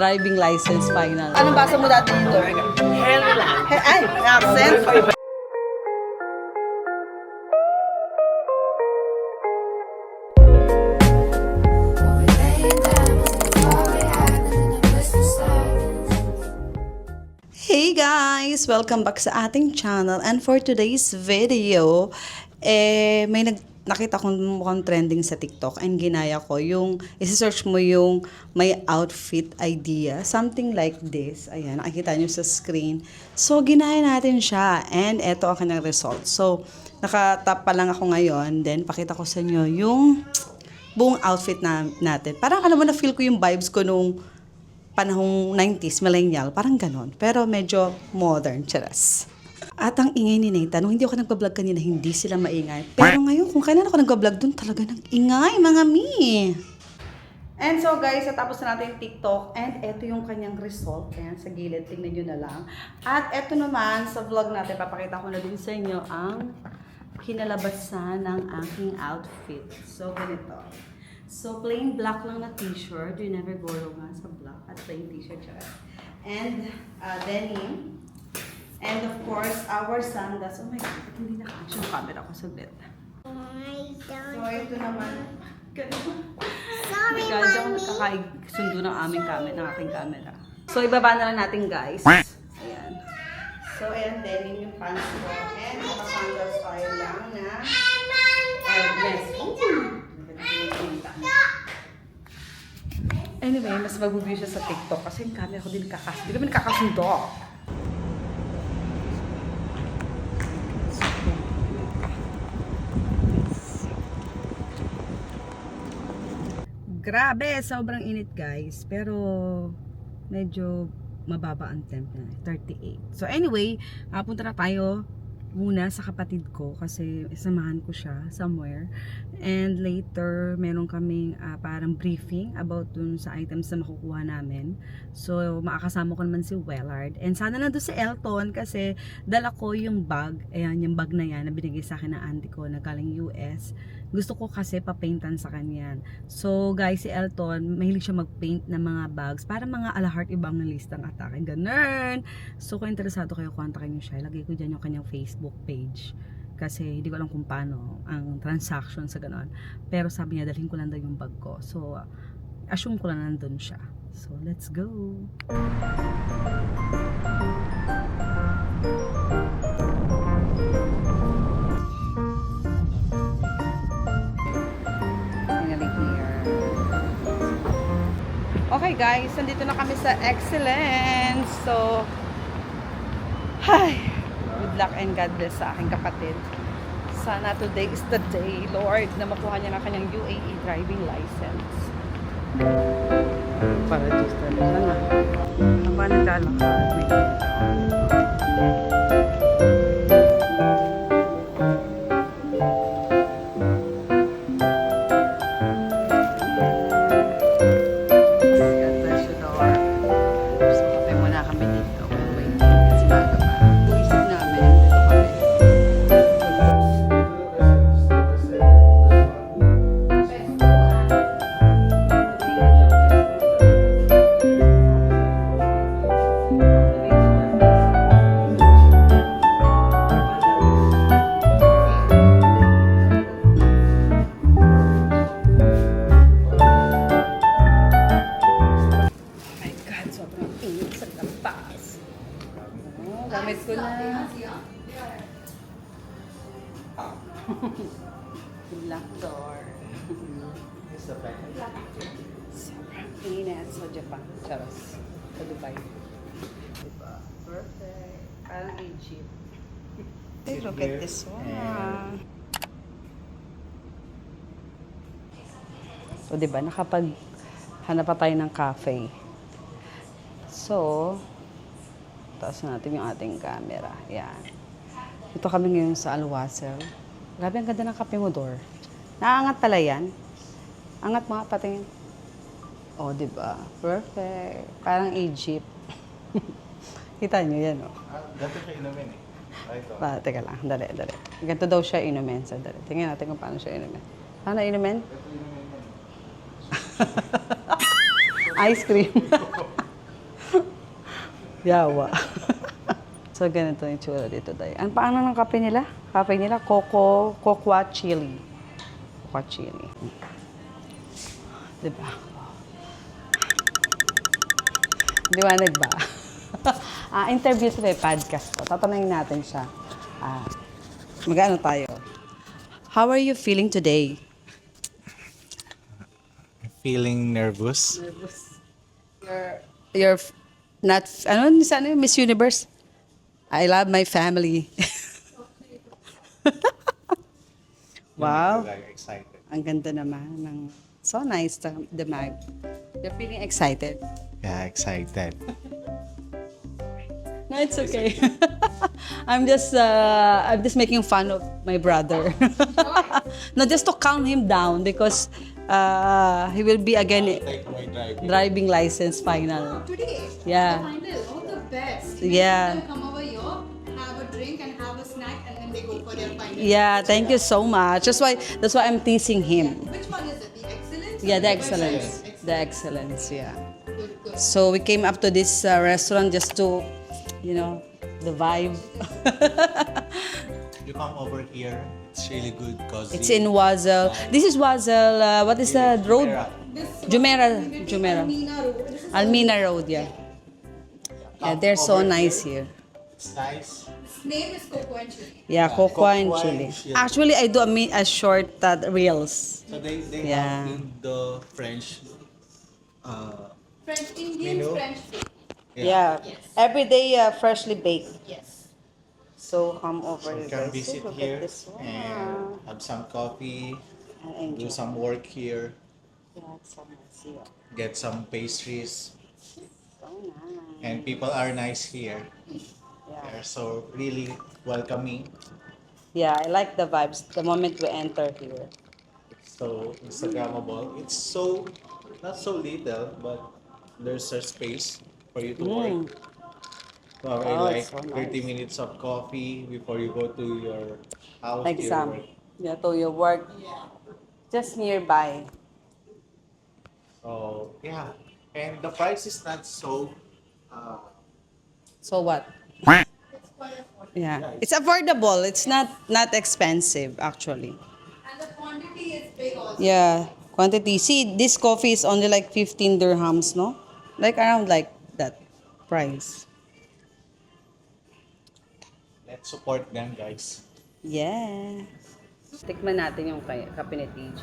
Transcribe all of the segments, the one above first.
driving license final. Anong basa mo dati dito? Ay, accent. Hey guys! Welcome back sa ating channel. And for today's video, nakita kong mukhang trending sa TikTok and ginaya ko yung, isi-search mo yung may outfit idea. Something like this. Ayan, nakikita nyo sa screen. So, ginaya natin siya. And eto ang kanyang result. So, nakatap pa lang ako ngayon. Then, pakita ko sa inyo yung buong outfit natin. Parang alam mo na feel ko yung vibes ko nung panahong 90s, millennial, parang ganon. Pero medyo modern, charas. At ang ingay ni Nathan, nung hindi ako nagbablog kanina, hindi sila maingay. Pero ngayon, kung kailan ako nagbablog dun, talaga ng ingay, mga mi. And so guys, natapos na natin yung TikTok. And eto yung kanyang result. Ayan, sa gilid, tingnan nyo na lang. At eto naman, sa vlog natin, papakita ko na din sa inyo ang kinalabasan ng aking outfit. So, ganito. So, plain black lang na t-shirt. You never go wrong nga sa black at plain t-shirt siya. And denim. And of course, our sandals. Oh my God, hindi naka-action camera ko sa bed. So, ito naman. Sorry, God, ako nagkakasundo ng aming camera, ng aking camera. So, ibaba na lang natin, guys. Ayan. So, ayan, denim yung pants ko. And naka-sandals tayo lang na dress. Anyway, mas mabubi siya sa TikTok kasi yung camera ko din hindi kami nakakasundo. Grabe, sobrang init guys. Pero medyo mababa ang temp na, 38. So anyway, punta na tayo muna sa kapatid ko kasi samahan ko siya somewhere. And later, meron kaming parang briefing about dun sa items na makukuha namin. So, makakasama ko naman si Wellard. And sana nandun si Elton kasi dala ko yung bag. Ayan, yung bag na yan na binigay sa akin ng auntie ko na galing US. Gusto ko kasi papaintan sa kanya. So, guys, si Elton, mahilig siya mag-paint ng mga bags para mga alahart ibang na listang atake. Ganun! So, kung interesado kayo, kontakin nyo siya. Ilagay ko dyan yung kanyang Facebook page. Kasi hindi ko alam kung paano ang transaction sa ganon. Pero sabi niya, dalhin ko lang daw yung bag ko. So, assume ko lang nandun siya. So, let's go! Okay guys, nandito na kami sa Excellence. So, hi! Good luck and God bless sa aking kapatid. Sana today is the day, Lord, na makuha niya ng kanyang UAE driving license. Para just na lang ah. Ang ba naglalakad? Gamit ko na. Black door. Sobrang init sa Japan. Charos. Sa Dubai. Diba? Perfect. Parang Egypt. Hey, look at this one. So, diba? Nakapaghanap pa tayo ng cafe. So, taas natin yung ating camera. Yan. Ito kami ngayon sa Al-Wasl. Grabe, ang ganda ng kape mo, Dor. Naangat pala yan. Angat mga patingin. Oh, diba? Perfect. Parang Egypt. Kita nyo yan, oh. Dati siya inumin eh. Ito. Teka lang, dali. Ganito daw siya inumin. So, dali. Tingnan natin kung paano siya inumin. Paano inumin? Ito inumin yan. Ice cream. Yawa. So, ganito yung tsura dito, Day. Ano paano ng kape nila? Kape nila, Cocoa Chili. Cocoa Chili. Diba? Liwanag ba? Interview today, podcast ko. Tatanungin natin siya. Mag-ano tayo? How are you feeling today? Feeling nervous. You're not, sana yung Miss Universe? I love my family. Wow. Like excited. Ang ganda naman. So nice, the mag. You're feeling excited? Yeah, excited. No, it's okay. I'm just making fun of my brother. No, just to calm him down because he will be again Take my driving license final. Today, Yeah. final, all the best. Yeah. They come over here, have a drink and have a snack, and then they go for their final. Yeah, thank you so much. That's why I'm teasing him. Which one is it? The excellence? Yeah, the or excellence. Excellence. The excellence, yeah. Good, good. So we came up to this restaurant just to, the vibe. You come over here. It's really good because It's in Wazel. This is Wazel. What is the road? Jumeirah. Almina Road. This is Almina Road, yeah. Yeah, they're so nice here. It's nice. Its name is Coco and Chili. Yeah, cocoa and Cocoa and chili. chili. Actually, I do a short reels. So they Yeah. have in the French. French Indian Menu? French food. Yeah. Every day freshly baked. Yes. So come over So you here. can guys. visit Look at here this one. and have some coffee, And enjoy. do some work here, Yeah, it's so nice here. get some pastries, So nice. and people are nice here. Yeah. They're so really welcoming. Yeah, I like the vibes the moment we enter here. So Instagrammable. It's so not so little, but there's a space for you to work. Probably Oh, like it's so 30 nice. minutes of coffee before you go to your house. to your Exam. work. Yeah, to your work. Just nearby. So yeah, and the price is not so. So what? Yeah, it's affordable. It's not expensive actually. And the quantity is big also. Yeah, quantity. See, this coffee is only like 15 dirhams, no? Like around like that price. Let's support them, guys. Yeah. Tikman natin yung kape ni TJ.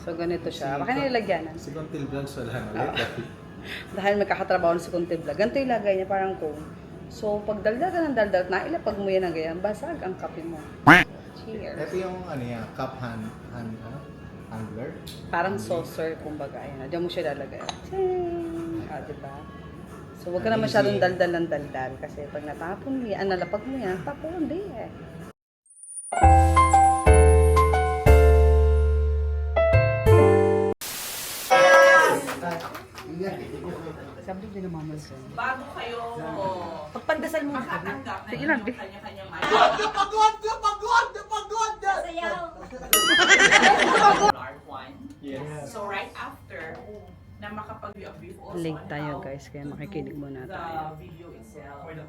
So ganito siya. Baka nilagyan. Si Contil Vlogs wala na. Dahil magkakatrabaho na si Contil Vlog. Ganito yung lagay niya, parang cone. So, pag daldal ka ng daldal, nailapag mo yan ng ganyan, basag ang kape mo. Cheers. Ito yung ano yan, cup handler. Parang saucer, kumbaga. Ayan, diyan mo siya lalagay. Ching! Diba? So, huwag ka na masyadong daldal ng daldal. Kasi pag natapon mo yan, nalapag mo yan, tapon, di eh. Sabi din ng mama siya. Bago kayo Pagpandasal mo. makatanggap na Sige lang, inyong kanya-kanyang R1. Yes. So right after na makapag-view of before also Late on tayo how guys, kaya makikinig muna the tayo. video itself for the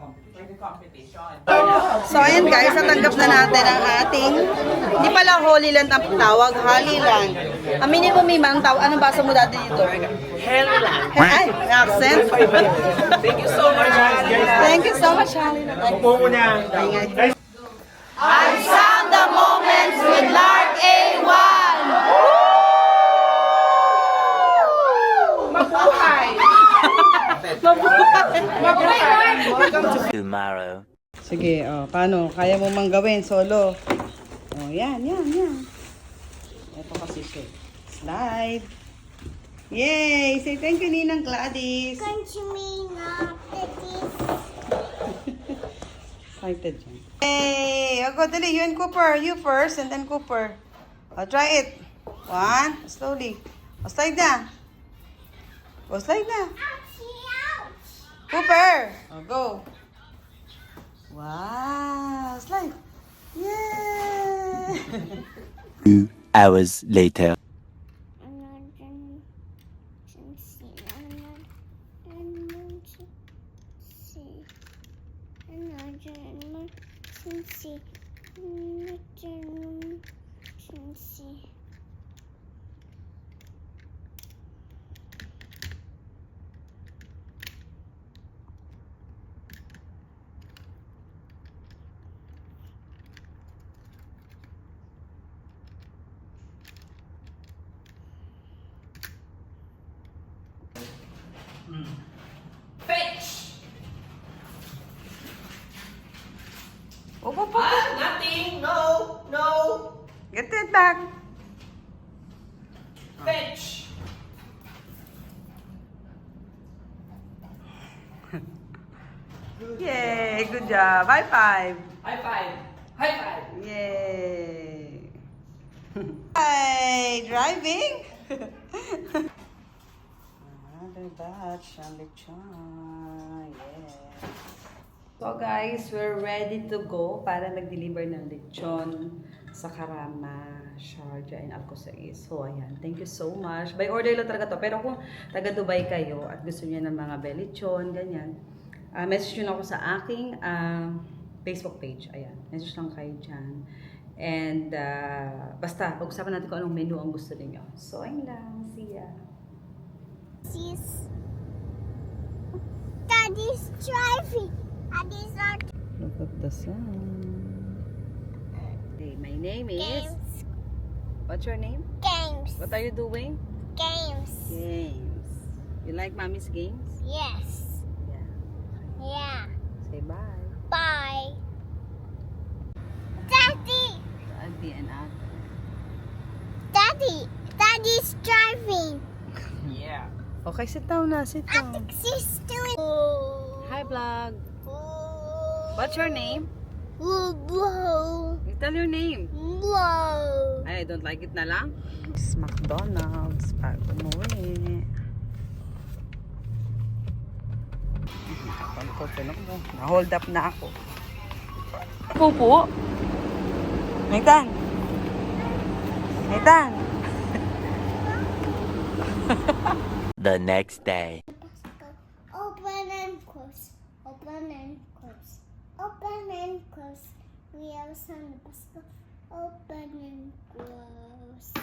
competition. So ayan guys, natanggap na natin ang ating, hindi pala Holy Land ang tawag, Holy Land. Aminin mo Mima, anong basa mo dati dito? Hellland. Ay, accent. Thank you so much. Thank you so much, Holy Land. Upo mo niya. I sound the moments with Lark A1. Tomorrow. Sige, paano? Kaya mo mang gawin solo. Yan. Ito kasi siya. Slide. Yay! Say thank you, Ninang Gladys. Conchimina, Petis. Excited siya. Hey! Go, dali. You and Cooper. You first and then Cooper. Try it. One. Slowly. Slide na. Slide na. Cooper! Go. Wow! Slide. Yay! 2 hours later. Fetch! Opo po. Nothing! No! No! Get it back. Fetch! Yay! Good job. High five. High five! High five! Yay! Hi! Driving? Another batch ng lechon. Yeah. So guys, we're ready to go para mag-deliver ng lechon sa Karama, Sharjah, and Alcocer. So ayan, thank you so much. By order lang talaga to. Pero kung taga Dubai kayo at gusto niyo ng mga belechon, ganyan, message nyo lang ako sa aking Facebook page. Ayan, message lang kayo dyan. And basta, pag-usapan natin kung anong menu ang gusto niyo. So ayun lang, see ya. Daddy's driving. Daddy's not Look at the sun. Hey, my name is... games. What's your name? Games. What are you doing? Games. Games. You like mommy's games? Yes. Yeah. Yeah. Say bye. Bye. Daddy. Daddy and Ate. Daddy. Daddy's driving. Yeah. Okay, sit down na. Sit I down. think she's doing. Hi, vlog. What's your name? Whoa. You tell your name. Whoa. Ay, I don't like it na lang. It's McDonald's. Bago umuwi. Na-hold up na ako. Pupo. Nathan. Nathan. The next day. Open and close. Open and close. Open and close. We have some basket. Open and close.